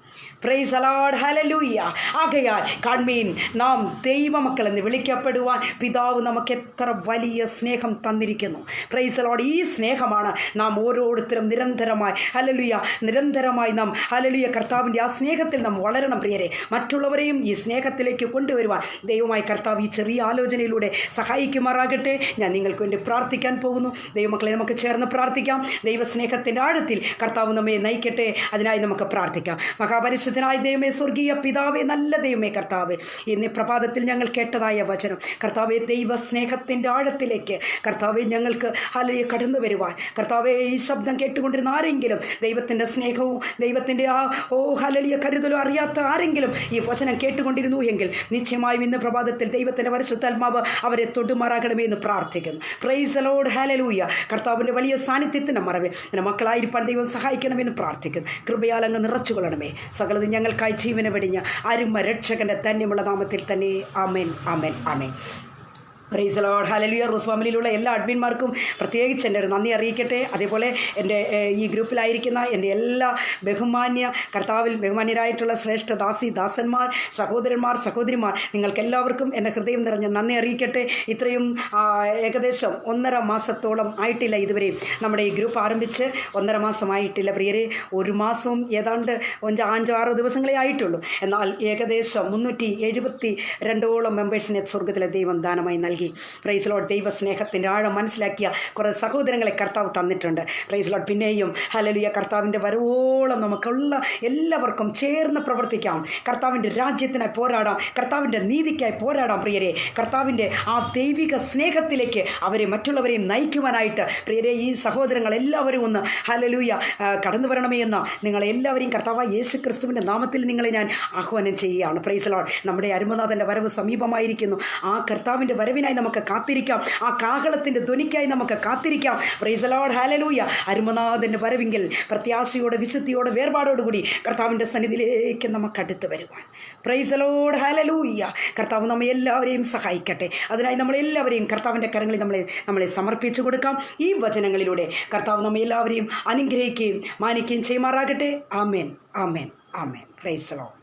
Price the Lord. ഹല്ലേലൂയ. ആകയാൽ കാൺമീൻ, നാം ദൈവമക്കളെന്ന് വിളിക്കപ്പെടുവാൻ പിതാവ് നമുക്ക് എത്ര വലിയ സ്നേഹം തന്നിരിക്കുന്നു. Price the Lord. ഈ സ്നേഹമാണ് നാം ഓരോരുത്തരും നിരന്തരമായി നാം ഹല്ലേലൂയ കർത്താവിൻ്റെ ആ സ്നേഹത്തിൽ നാം വളരണം പ്രിയരെ. മറ്റുള്ളവരെയും ഈ സ്നേഹത്തിലേക്ക് കൊണ്ടുവരുവാൻ ദൈവമായ കർത്താവ് ഈ ചെറിയ ആലോചനയിലൂടെ സഹായിക്കുമാറാകട്ടെ. ഞാൻ നിങ്ങൾക്ക് വേണ്ടി പ്രാർത്ഥിക്കാൻ പോകുന്നു. ദൈവമക്കളെ, നമുക്ക് ചേർന്ന് പ്രാർത്ഥിക്കാം. ദൈവസ്നേഹത്തിൻ്റെ ആഴത്തിൽ കർത്താവ് നമ്മെ നയിക്കട്ടെ. അതിനായി നമുക്ക് പ്രാർത്ഥിക്കാം. മഹാപരിശുദ്ധനായ ദൈവമേ, സ്വർഗീയ പിതാവേ, നല്ല ദൈവമേ കർത്താവേ, ഇന്ന് പ്രഭാതത്തിൽ ഞങ്ങൾ കേട്ടതായ വചനം കർത്താവേ, ദൈവസ്നേഹത്തിൻ്റെ ആഴത്തിലേക്ക് കർത്താവേ ഞങ്ങൾക്ക് ഹല്ലേലൂയ കടന്നു വരുവാൻ, കർത്താവേ ഈ ശബ്ദം കേട്ടുകൊണ്ടിരുന്ന ആരെങ്കിലും ദൈവത്തിൻ്റെ സ്നേഹവും ദൈവത്തിൻ്റെ ഹല്ലേലൂയ കരുതലും അറിയാത്ത ആരെങ്കിലും ഈ വചനം കേട്ടുകൊണ്ടിരുന്നു എങ്കിൽ നിശ്ചയമായും ഇന്ന് പ്രഭാതത്തിൽ ദൈവത്തിൻ്റെ പരിശുദ്ധാത്മാവ് അവരെ തൊടുമാറാകണമേ എന്ന് പ്രാർത്ഥിക്കുന്നു. Price the Lord. ഹല്ലേലൂയ. കർത്താവിൻ്റെ വലിയ സാന്നിധ്യത്തിൻ്റെ മറവിൽ എൻ്റെ മക്കളായിരിക്കാൻ ദൈവം സഹായിക്കണമെന്ന് പ്രാർത്ഥിക്കുന്നു. കൃപയാൽ അങ്ങ് നിറച്ചുകൊള്ളണമേ. സകലത് ഞങ്ങൾക്കായി ജീവനെ വെടിഞ്ഞ അരുമ രക്ഷകൻ്റെ ധന്യമുള്ള നാമത്തിൽ തന്നെ. Amen, amen, amen. Praise the Lord. Hallelujah. റൂസ് ഫാമിലിയിലുള്ള എല്ലാ അഡ്മിന്മാർക്കും പ്രത്യേകിച്ച് എൻ്റെ ഒരു നന്ദി അറിയിക്കട്ടെ. അതേപോലെ എൻ്റെ ഈ ഗ്രൂപ്പിലായിരിക്കുന്ന എൻ്റെ എല്ലാ കർത്താവിൽ ബഹുമാന്യരായിട്ടുള്ള ശ്രേഷ്ഠ ദാസന്മാർ, സഹോദരന്മാർ, സഹോദരിമാർ, നിങ്ങൾക്കെല്ലാവർക്കും എൻ്റെ ഹൃദയം നിറഞ്ഞ നന്ദി അറിയിക്കട്ടെ. ഇത്രയും ഏകദേശം 1.5 മാസത്തോളം ആയിട്ടില്ല ഇതുവരെയും നമ്മുടെ ഈ ഗ്രൂപ്പ് ആരംഭിച്ച് 1.5 മാസമായിട്ടില്ല പ്രിയരെ. 1 മാസവും ഏതാണ്ട് 5-6 ദിവസങ്ങളേ ആയിട്ടുള്ളൂ. എന്നാൽ ഏകദേശം 372ഓളം മെമ്പേഴ്സിനെ സ്വർഗത്തിലെ ദൈവം ദാനമായി നൽകി. Praise Lord. ദൈവസ്നേഹത്തിൻ്റെ ആഴം മനസ്സിലാക്കിയ കുറേ സഹോദരങ്ങളെ കർത്താവ് തന്നിട്ടുണ്ട്. Praise Lord. പിന്നെയും ഹല്ലേലൂയ കർത്താവിൻ്റെ വരവോളം നമുക്കുള്ള എല്ലാവർക്കും ചേർന്ന് പ്രവർത്തിക്കാം. കർത്താവിൻ്റെ രാജ്യത്തിനായി പോരാടാം, കർത്താവിൻ്റെ നീതിക്കായി പോരാടാം പ്രിയരെ. കർത്താവിൻ്റെ ആ ദൈവിക സ്നേഹത്തിലേക്ക് അവരെ മറ്റുള്ളവരെയും നയിക്കുവാനായിട്ട് പ്രിയരെ ഈ സഹോദരങ്ങൾ എല്ലാവരും ഒന്ന് ഹല്ലേലൂയ കടന്നു വരണമേ എന്ന് നിങ്ങളെല്ലാവരെയും കർത്താവായ യേശു ക്രിസ്തുവിൻ്റെ നാമത്തിൽ നിങ്ങളെ ഞാൻ ആഹ്വാനം ചെയ്യുകയാണ്. Praise lord. നമ്മുടെ അരുമനാഥൻ്റെ വരവ് സമീപമായിരിക്കുന്നു. ആ കർത്താവിൻ്റെ വരവിനായി നമുക്ക് കാത്തിരിക്കാം. ആ കാഹളത്തിൻ്റെ ധ്വനിക്കായി നമുക്ക് കാത്തിരിക്കാം. Price the Lord. ഹല്ലേലൂയ. അരുമനാഥൻ്റെ വരവിങ്കിൽ പ്രത്യാശയോടെ, വിശുദ്ധിയോടെ, വേർപാടോടുകൂടി കർത്താവിൻ്റെ സന്നിധിയിലേക്ക് നമുക്ക് അടുത്ത് വരുവാൻ. Price the Lord. ഹല്ലേലൂയ. കർത്താവ് നമ്മെ എല്ലാവരെയും സഹായിക്കട്ടെ. അതിനായി നമ്മളെല്ലാവരെയും കർത്താവിൻ്റെ കരങ്ങളിൽ നമ്മളെ സമർപ്പിച്ചു കൊടുക്കാം. ഈ വചനങ്ങളിലൂടെ കർത്താവ് നമ്മെ എല്ലാവരെയും അനുഗ്രഹിക്കുകയും മാനിക്കുകയും ചെയ്യുമാറാകട്ടെ. Amen, amen, amen. Praise the Lord.